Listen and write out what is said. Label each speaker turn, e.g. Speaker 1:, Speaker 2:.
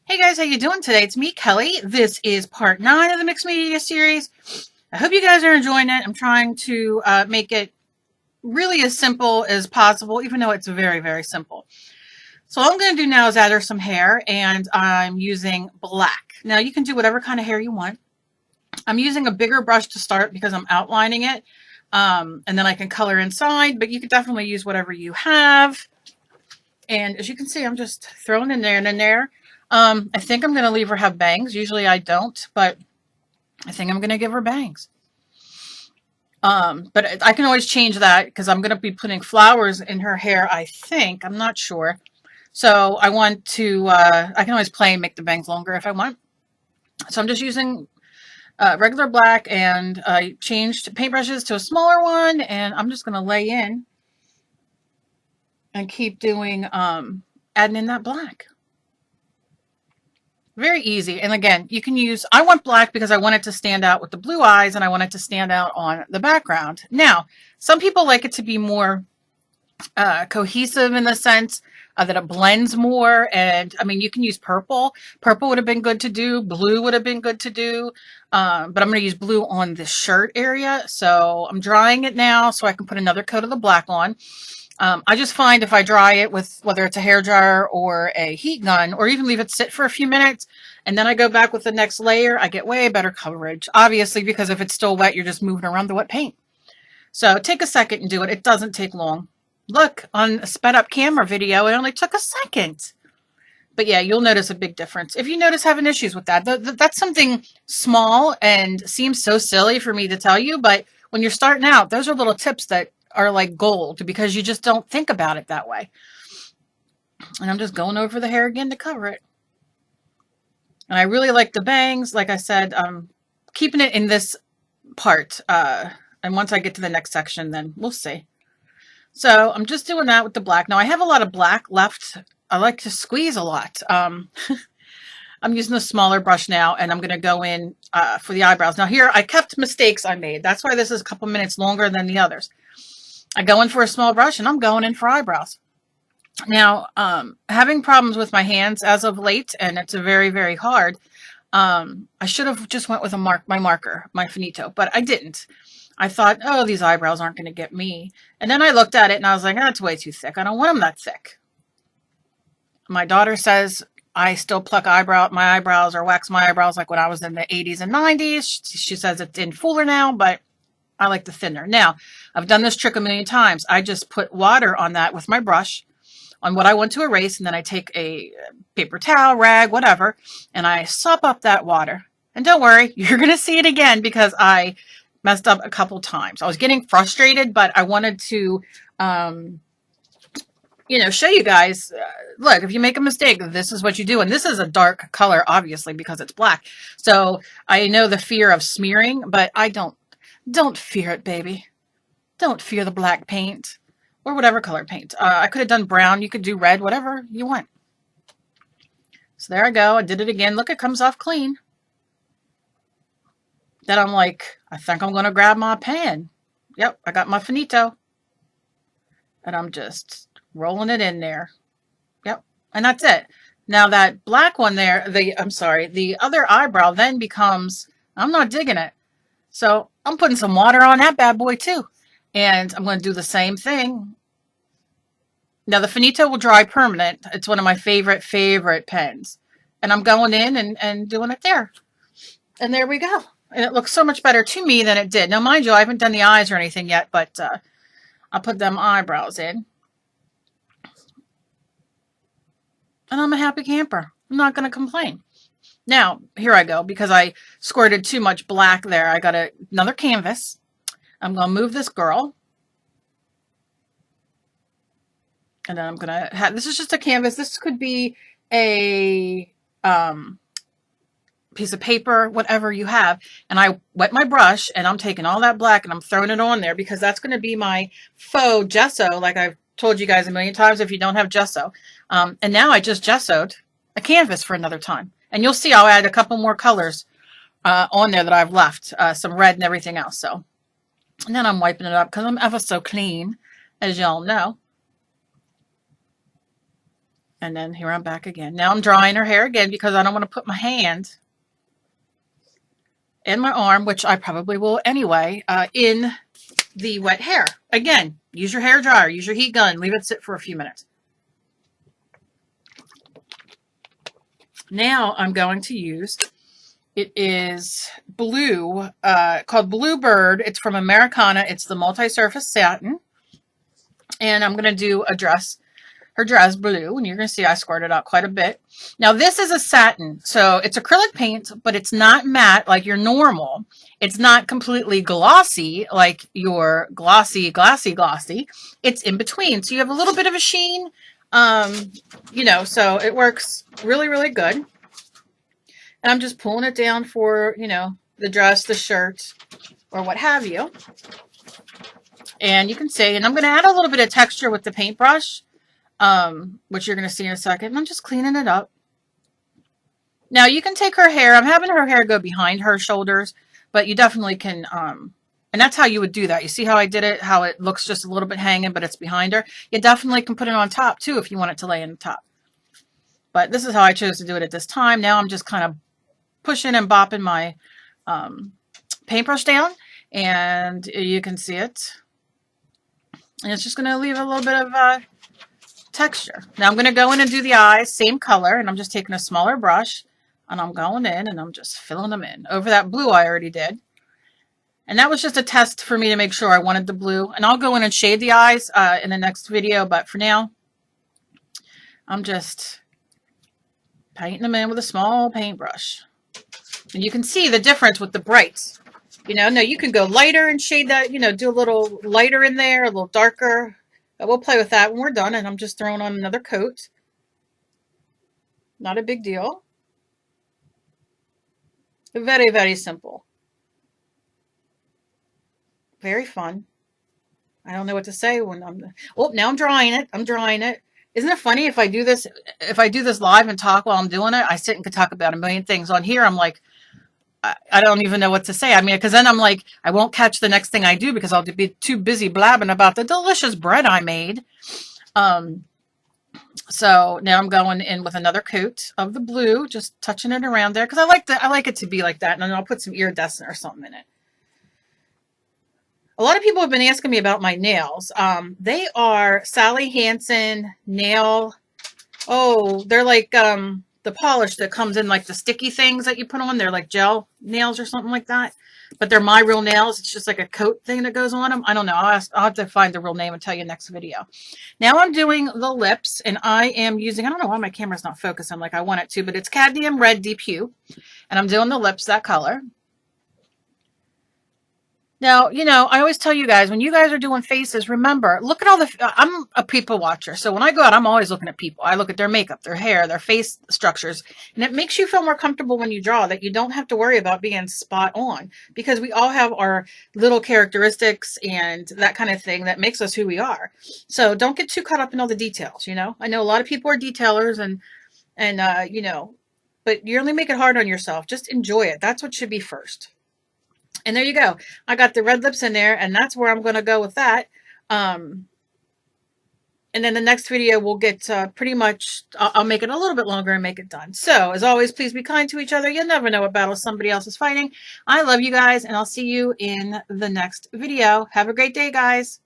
Speaker 1: Hey guys, how you doing today? It's me, Kelly. This is part 9 of the mixed media series. I hope you guys are enjoying it. I'm trying to make it really as simple as possible, even though it's very, very simple. So all I'm going to do now is add her some hair, and I'm using black. Now you can do whatever kind of hair you want. I'm using a bigger brush to start because I'm outlining it, and then I can color inside, but you could definitely use whatever you have. And as you can see, I'm just throwing in there and in there. I think I'm going to leave her have bangs. Usually I don't, but I think I'm going to give her bangs. But I can always change that because I'm going to be putting flowers in her hair, I think. I'm not sure. So I want to, I can always play and make the bangs longer if I want. So I'm just using regular black, and I changed paintbrushes to a smaller one, and I'm just going to lay in and keep doing, adding in that black. Very easy. And again, you can use, I want black because I want it to stand out with the blue eyes, and I want it to stand out on the background. Now, some people like it to be more cohesive in the sense that it blends more. And I mean, you can use purple. Purple would have been good to do. Blue would have been good to do. But I'm going to use blue on the shirt area. So I'm drying it now so I can put another coat of the black on. I just find if I dry it with whether it's a hair dryer or a heat gun, or even leave it sit for a few minutes, and then I go back with the next layer, I get way better coverage. Obviously, because if it's still wet, you're just moving around the wet paint. So take a second and do it. It doesn't take long. Look, on a sped up camera video, it only took a second. But yeah, you'll notice a big difference. If you notice having issues with that, that's something small and seems so silly for me to tell you, but when you're starting out, those are little tips that are like gold because you just don't think about it that way. And I'm just going over the hair again to cover it. And I really like the bangs. Like I said, I'm keeping it in this part. And once I get to the next section, then we'll see. So I'm just doing that with the black. Now I have a lot of black left. I like to squeeze a lot. I'm using a smaller brush now, and I'm going to go in for the eyebrows. Now here, I kept mistakes I made. That's why this is a couple minutes longer than the others. I go in for a small brush, and I'm going in for eyebrows. Now, having problems with my hands as of late, and it's very, very hard. I should have just went with my marker, my finito, but I didn't. I thought, oh, these eyebrows aren't going to get me. And then I looked at it, and I was like, that's way too thick. I don't want them that thick. My daughter says I still pluck my eyebrows or wax my eyebrows like when I was in the 80s and 90s. She says it didn't fool her now, but I like the thinner. Now, I've done this trick a million times. I just put water on that with my brush on what I want to erase, and then I take a paper towel, rag, whatever, and I sop up that water. And don't worry, you're going to see it again because I messed up a couple times. I was getting frustrated, but I wanted to, show you guys, look, if you make a mistake, this is what you do. And this is a dark color, obviously, because it's black. So I know the fear of smearing, but I don't fear it, baby. Don't fear the black paint or whatever color paint. I could have done brown. You could do red, whatever you want. So there I go. I did it again. Look, it comes off clean. Then I'm like, I think I'm going to grab my pan. Yep, I got my finito. And I'm just rolling it in there. Yep, and that's it. Now that black one there, the other eyebrow then becomes, I'm not digging it. So I'm putting some water on that bad boy too. And I'm going to do the same thing. Now the finito will dry permanent. It's one of my favorite pens. And I'm going in and doing it there. And there we go. And it looks so much better to me than it did. Now, mind you, I haven't done the eyes or anything yet, but I'll put them eyebrows in. And I'm a happy camper. I'm not going to complain. Now, here I go. Because I squirted too much black there, I got another canvas. I'm going to move this girl. And then I'm going to have, this is just a canvas. This could be a piece of paper, whatever you have. And I wet my brush, and I'm taking all that black and I'm throwing it on there because that's going to be my faux gesso, like I've told you guys a million times if you don't have gesso. And now I just gessoed a canvas for another time. And you'll see I'll add a couple more colors on there that I've left, some red and everything else. So, and then I'm wiping it up because I'm ever so clean, as y'all know. And then here I'm back again. Now I'm drying her hair again because I don't want to put my hand and my arm, which I probably will anyway, in the wet hair. Again, use your hair dryer, use your heat gun, leave it sit for a few minutes. Now I'm going to use, it is blue, called Bluebird. It's from Americana. It's the multi-surface satin. And I'm going to do a dress, her dress blue, and you're going to see I squirted out quite a bit. Now this is a satin, so it's acrylic paint, but it's not matte like your normal. It's not completely glossy like your glossy. It's in between, so you have a little bit of a sheen, you know, so it works really, really good. And I'm just pulling it down for, you know, the dress, the shirt, or what have you. And you can see, and I'm going to add a little bit of texture with the paintbrush, which you're going to see in a second. And I'm just cleaning it up. Now you can take her hair. I'm having her hair go behind her shoulders, but you definitely can, and that's how you would do that. You see how I did it, how it looks just a little bit hanging, but it's behind her. You definitely can put it on top too if you want it to lay in the top. But this is how I chose to do it at this time. Now I'm just kind of pushing and bopping my paintbrush down, and you can see it. And it's just going to leave a little bit of texture. Now I'm going to go in and do the eyes, same color, and I'm just taking a smaller brush, and I'm going in, and I'm just filling them in. Over that blue I already did. And that was just a test for me to make sure I wanted the blue. And I'll go in and shade the eyes in the next video, but for now, I'm just painting them in with a small paintbrush. And you can see the difference with the brights. You know, no, you can go lighter and shade that, you know, do a little lighter in there, a little darker. But we'll play with that when we're done, and I'm just throwing on another coat. Not a big deal. Very, very simple. Very fun. I don't know what to say when I'm, oh, now I'm drying it. I'm drying it. Isn't it funny if I do this live and talk while I'm doing it, I sit and could talk about a million things. On here, I'm like, I don't even know what to say. I mean, because then I'm like, I won't catch the next thing I do because I'll be too busy blabbing about the delicious bread I made. So now I'm going in with another coat of the blue, just touching it around there because I like it to be like that, and then I'll put some iridescent or something in it. A lot of people have been asking me about my nails. They are Sally Hansen nail. Oh, they're like the polish that comes in like the sticky things that you put on. They're like gel nails or something like that. But they're My Real Nails. It's just like a coat thing that goes on them. I don't know. I'll have to find the real name and tell you next video. Now I'm doing the lips, and I am using, I don't know why my camera's not focusing like I want it to, but it's Cadmium Red Deep Hue. And I'm doing the lips that color. Now, you know, I always tell you guys, when you guys are doing faces, remember, look at all the, I'm a people watcher. So when I go out, I'm always looking at people. I look at their makeup, their hair, their face structures. And it makes you feel more comfortable when you draw, that you don't have to worry about being spot on, because we all have our little characteristics and that kind of thing that makes us who we are. So don't get too caught up in all the details, you know. I know a lot of people are detailers and you know, but you only make it hard on yourself. Just enjoy it. That's what should be first. And there you go. I got the red lips in there, and that's where I'm going to go with that. And then the next video will get pretty much, I'll make it a little bit longer and make it done. So, as always, please be kind to each other. You never know what battle somebody else is fighting. I love you guys, and I'll see you in the next video. Have a great day, guys.